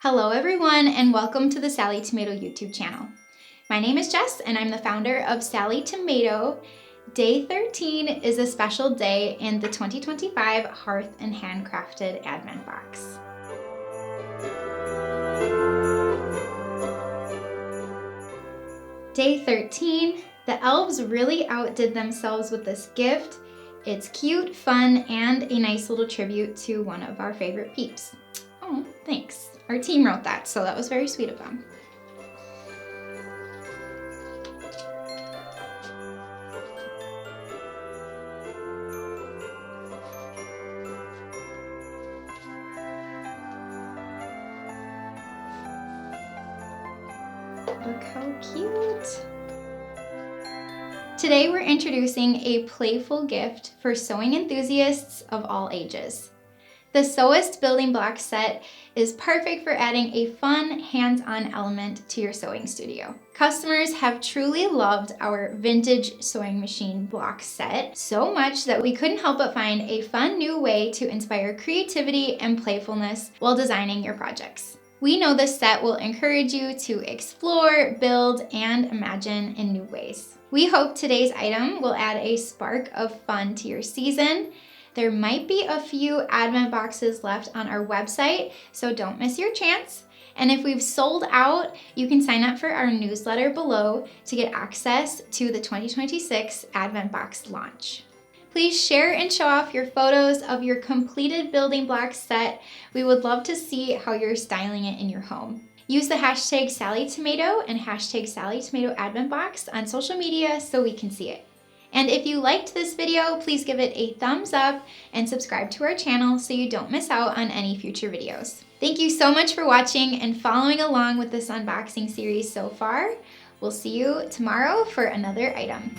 Hello everyone and welcome to the Sallie Tomato YouTube channel. My name is Jess and I'm the founder of Sallie Tomato. Day 13 is a special day in the 2025 Hearth and Handcrafted Advent Box. Day 13, the elves really outdid themselves with this gift. It's cute, fun, and a nice little tribute to one of our favorite peeps. Oh, thanks. Our team wrote that, so that was very sweet of them. Look how cute. Today we're introducing a playful gift for sewing enthusiasts of all ages. The Sewist building block set is perfect for adding a fun, hands-on element to your sewing studio. Customers have truly loved our vintage sewing machine block set so much that we couldn't help but find a fun new way to inspire creativity and playfulness while designing your projects. We know this set will encourage you to explore, build, and imagine in new ways. We hope today's item will add a spark of fun to your season. There might be a few Advent boxes left on our website, so don't miss your chance. And if we've sold out, you can sign up for our newsletter below to get access to the 2026 Advent Box launch. Please share and show off your photos of your completed building block set. We would love to see how you're styling it in your home. Use the hashtag Sallie Tomato and hashtag Sallie Tomato Advent Box on social media so we can see it. And if you liked this video, please give it a thumbs up and subscribe to our channel so you don't miss out on any future videos. Thank you so much for watching and following along with this unboxing series so far. We'll see you tomorrow for another item.